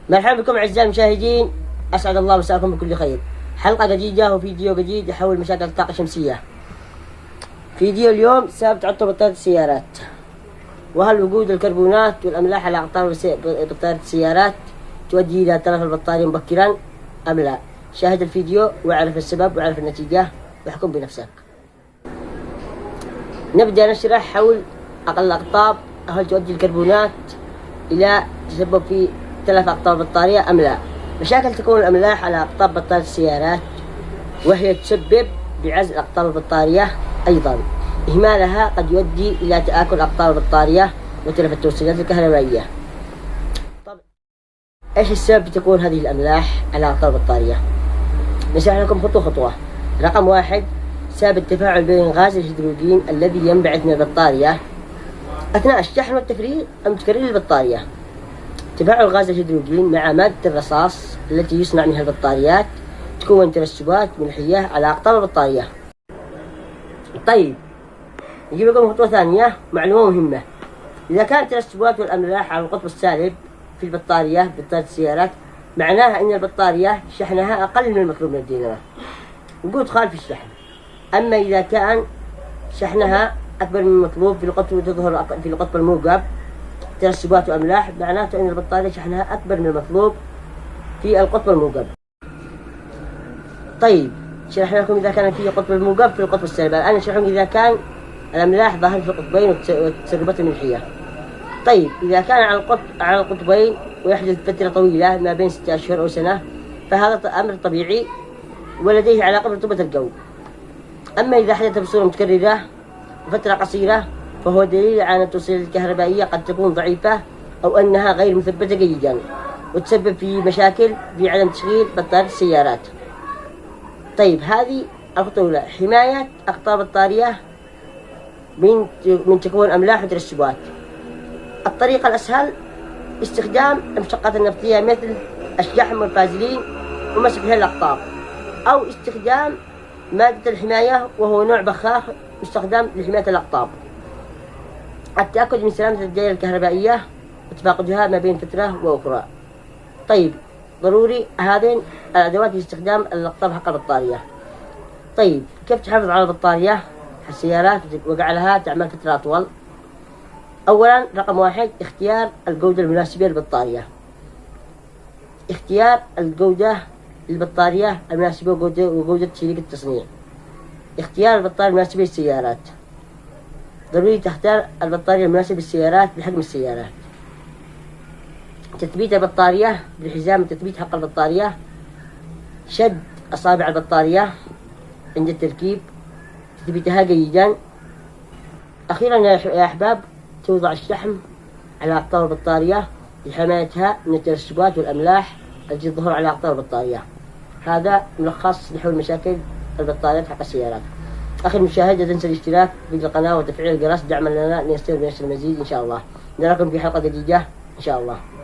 مرحبا بكم أعزائي المشاهدين، أسعد الله مساكم بكل خير. حلقة جديدة وفيديو جديد يحول مشاكل الطاقة الشمسية. فيديو اليوم سبب تعطل بطارية السيارات، وهل وجود الكربونات والأملاح على أقطاب بطارية السيارات تؤدي إلى تلف البطارية مبكرا أم لا؟ شاهد الفيديو واعرف السبب واعرف النتيجة واحكم بنفسك. نبدأ نشرح حول أقل الأقطاب، هل تؤدي الكربونات إلى تسبب في تلف أقطاب البطارية أم لا؟ مشاكل تكون الأملاح على أقطاب بطارية السيارات، وهي تسبب بعزل أقطاب البطارية. أيضا إهمالها قد يؤدي إلى تآكل أقطاب البطارية وتلف التوصيلات الكهربائية. طب إيش السبب تكون هذه الأملاح على أقطاب البطارية؟ نشرح لكم خطوة خطوة. رقم 1، سبب التفاعل بين غاز الهيدروجين الذي ينبعث من البطارية أثناء الشحن والتفريغ المتكرر للبطارية. تفاعل غاز الهيدروجين مع مادة الرصاص التي يصنع منها البطاريات تكون ترسبات ملحية على أقطاب البطارية. طيب، نجيب لكم خطوة ثانية، معلومة مهمة. إذا كانت الترسبات والأملاح على القطب السالب في البطارية السيارات، معناها أن البطارية شحنها أقل من المطلوب من الدينامو، وجود خال في الشحن. أما إذا كان شحنها أكبر من المطلوب في القطب وتظهر في القطب الموجب ترسبات وأملاح، معناته أن البطارية شحنها أكبر من المطلوب في القطب الموجب. طيب، شرحنا لكم إذا كان في قطب الموجب في القطب السالب. الآن نشرح لكم إذا كان الأملاح ظاهر في القطبين والتسربات الملحية. طيب، إذا كان على القطبين ويحدث فترة طويلة ما بين 6 أشهر أو سنة، فهذا أمر طبيعي ولديه علاقة برطوبة الجو. أما إذا حدث بصورة متكررة وفترة قصيرة، فهو دليل على أن التوصيلات الكهربائية قد تكون ضعيفة أو أنها غير مثبتة جيدا، وتسبب في مشاكل في عدم تشغيل بطارية السيارات. طيب، هذه الخطوة الأولى، حماية أقطاب البطارية من تكون أملاح وترسبات. الطريقة الأسهل استخدام المشتقات النفطية مثل الشحم والفازلين ومسح بها الأقطاب، أو استخدام مادة الحماية وهو نوع بخاخ يستخدم لحماية الأقطاب. التأكد من سلامة الدائرة الكهربائية وتفاقدها ما بين فترة وأخرى. طيب، ضروري هذين الأدوات لاستخدام الأقطاب حق البطارية. طيب، كيف تحافظ على البطارية السيارات وجعلها تعمل فترة أطول؟ أولا، رقم 1، اختيار الجودة المناسبة للبطارية. اختيار الجودة للبطارية المناسبة وجودة شركة التصنيع. اختيار البطارية المناسبة للسيارات. ضروري تختار البطارية المناسبة للسيارات بحجم السيارات. تثبيت البطارية بالحزام التثبيت حق البطارية. شد أصابع البطارية عند التركيب، تثبيتها جيدا. أخيرا يا أحباب، توضع الشحم على أقطاب البطارية لحمايتها من الترسبات والأملاح التي تظهر على أقطاب البطارية. هذا ملخص لحل مشاكل البطاريات حق السيارات. أخي المشاهد، لا تنسى الاشتراك في القناة وتفعيل الجرس دعما لنا لنستمر بنشر المزيد إن شاء الله. نراكم في حلقة جديدة إن شاء الله.